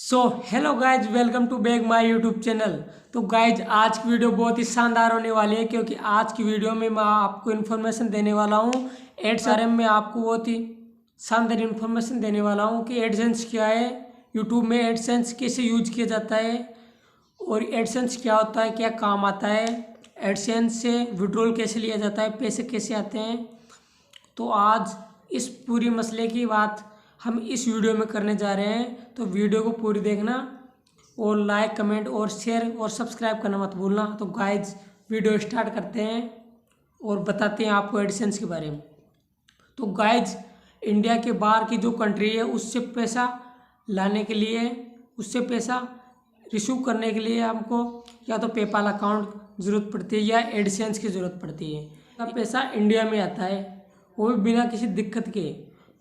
Hello guys, welcome to back my YouTube channel. तो guys, आज की वीडियो बहुत ही शानदार होने वाली है, क्योंकि आज की वीडियो में मैं आपको इन्फॉर्मेशन देने वाला हूँ एड्स बारे में। आपको बहुत ही शानदार इन्फॉर्मेशन देने वाला हूँ कि एडसेंस क्या है, यूट्यूब में एडसेंस कैसे यूज किया जाता है और एडसेंस क्या होता है, क्या काम आता है, एडसेंस से विड्रॉल कैसे लिया जाता है, पैसे कैसे आते हैं। तो आज इस पूरी मसले की बात हम इस वीडियो में करने जा रहे हैं। तो वीडियो को पूरी देखना और लाइक, कमेंट और शेयर और सब्सक्राइब करना मत भूलना। तो गाइज, वीडियो स्टार्ट करते हैं और बताते हैं आपको एडसेंस के बारे में। तो गाइज, इंडिया के बाहर की जो कंट्री है उससे पैसा लाने के लिए, उससे पैसा रिसीव करने के लिए हमको या तो पेपाल अकाउंट ज़रूरत पड़ती है या एडसेंस की ज़रूरत पड़ती है। का पैसा इंडिया में आता है, वो भी बिना किसी दिक्कत के।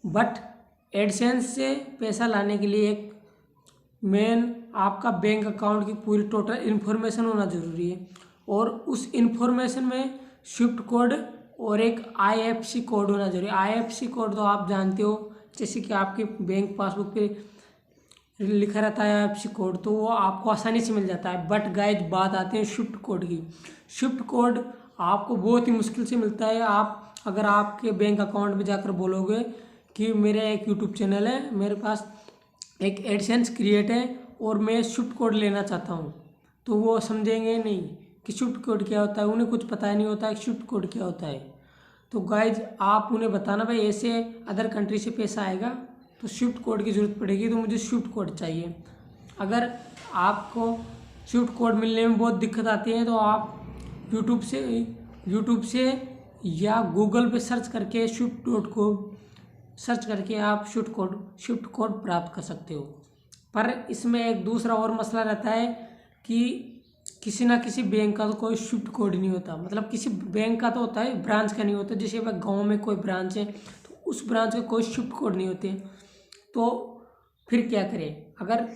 बट एडसेंस से पैसा लाने के लिए एक मेन आपका बैंक अकाउंट की पूरी टोटल इन्फॉर्मेशन होना ज़रूरी है, और उस इन्फॉर्मेशन में स्विफ्ट कोड और एक आईएफएससी कोड होना जरूरी है। आईएफएससी कोड तो आप जानते हो, जैसे कि आपके बैंक पासबुक पे लिखा रहता है आईएफएससी कोड, तो वो आपको आसानी से मिल जाता है। बट गाइज, बात आती है स्विफ्ट कोड की। स्विफ्ट कोड आपको बहुत ही मुश्किल से मिलता है। आप अगर आपके बैंक अकाउंट में जाकर बोलोगे कि मेरा एक यूट्यूब चैनल है, मेरे पास एक एडसेंस क्रिएट है और मैं स्विफ्ट कोड लेना चाहता हूँ, तो वो समझेंगे नहीं कि स्विफ्ट कोड क्या होता है। उन्हें कुछ पता ही नहीं होता कि स्विफ्ट कोड क्या होता है। तो गाइज, आप उन्हें बताना भाई ऐसे अदर कंट्री से पैसा आएगा तो स्विफ्ट कोड की ज़रूरत पड़ेगी, तो मुझे स्विफ्ट कोड चाहिए। अगर आपको स्विफ्ट कोड मिलने में बहुत दिक्कत आती है तो आप यूट्यूब से या गूगल पे सर्च करके स्विफ्ट डॉट को सर्च करके आप स्विफ्ट कोड प्राप्त कर सकते हो। पर इसमें एक दूसरा और मसला रहता है कि किसी ना किसी बैंक का तो कोई स्विफ्ट कोड नहीं होता। मतलब किसी बैंक का तो होता है, ब्रांच का नहीं होता। जैसे वह गांव में कोई ब्रांच है तो उस ब्रांच का कोई स्विफ्ट कोड नहीं होते, तो फिर क्या करें। अगर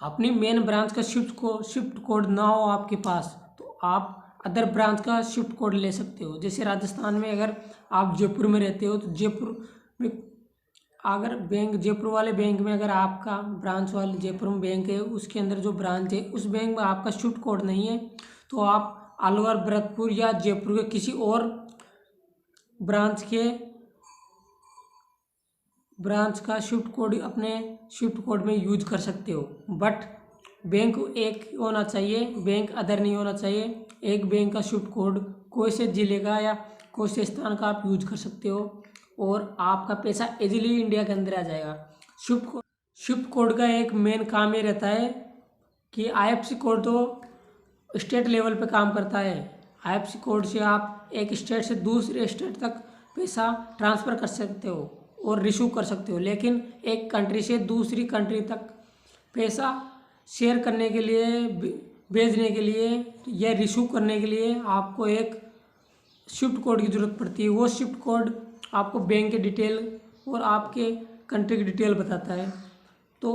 अपनी मेन ब्रांच का स्विफ्ट कोड ना हो आपके पास, तो आप अदर ब्रांच का स्विफ्ट कोड ले सकते हो। जैसे राजस्थान में अगर आप जयपुर में रहते हो तो जयपुर में अगर जयपुर वाले बैंक में अगर आपका ब्रांच वाले जयपुर में बैंक है, उसके अंदर जो ब्रांच है उस बैंक में आपका स्विफ्ट कोड नहीं है, तो आप अलवर, भरतपुर या जयपुर के किसी और ब्रांच का स्विफ्ट कोड अपने स्विफ्ट कोड में यूज कर सकते हो। बट बैंक एक होना चाहिए, बैंक अदर नहीं होना चाहिए। एक बैंक का स्विफ्ट कोड कोई से जिले का या कोई से स्थान का आप यूज कर सकते हो और आपका पैसा इजीली इंडिया के अंदर आ जाएगा। स्विफ्ट कोड का एक मेन काम ये रहता है कि आईएफएससी कोड तो स्टेट लेवल पे काम करता है। आईएफएससी कोड से आप एक स्टेट से दूसरे स्टेट तक पैसा ट्रांसफ़र कर सकते हो और रिसीव कर सकते हो। लेकिन एक कंट्री से दूसरी कंट्री तक पैसा शेयर करने के लिए, भेजने के लिए या रिसीव करने के लिए आपको एक स्विफ्ट कोड की ज़रूरत पड़ती है। वो स्विफ्ट कोड आपको बैंक के डिटेल और आपके कंट्री की डिटेल बताता है। तो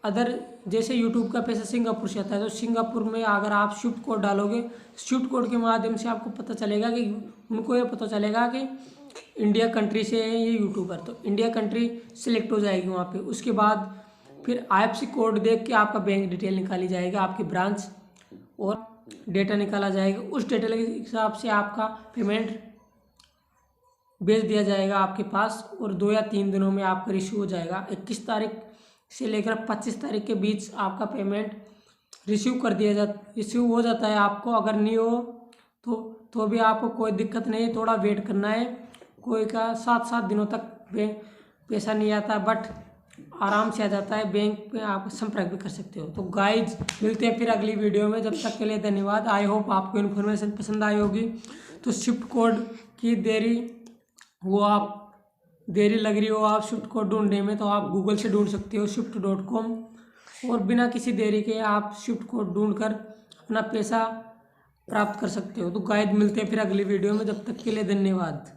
अदर जैसे यूट्यूब का पैसा सिंगापुर से आता है, तो सिंगापुर में अगर आप स्विफ्ट कोड डालोगे, स्विफ्ट कोड के माध्यम से आपको पता चलेगा कि उनको ये पता चलेगा कि इंडिया कंट्री से है ये यूट्यूबर, तो इंडिया कंट्री सिलेक्ट हो जाएगी वहाँ पे। उसके बाद फिर आईएफएससी कोड देख के आपका बैंक डिटेल निकाली जाएगी, आपकी ब्रांच और डेटा निकाला जाएगा। उस डेटा के हिसाब से आपका पेमेंट भेज दिया जाएगा आपके पास, और 2 या 3 दिनों में आपका रिसीव हो जाएगा। 21 तारीख से लेकर 25 तारीख के बीच आपका पेमेंट रिसीव हो जाता है आपको। अगर नहीं हो तो भी आपको कोई दिक्कत नहीं है, थोड़ा वेट करना है। कोई का 7 दिनों तक पैसा नहीं आता, बट आराम से आ जाता है। बैंक पे आप संपर्क भी कर सकते हो। तो गाइज, मिलते हैं फिर अगली वीडियो में। जब तक के लिए धन्यवाद। आई होप आपको इन्फॉर्मेशन पसंद आई होगी। तो स्विफ्ट कोड की देरी लग रही हो आप स्विफ्ट कोड ढूंढने में, तो आप गूगल से ढूंढ सकते हो swift.com, और बिना किसी देरी के आप स्विफ्ट कोड ढूंढकर अपना पैसा प्राप्त कर सकते हो। तो गाइज, मिलते हैं फिर अगली वीडियो में। जब तक के लिए धन्यवाद।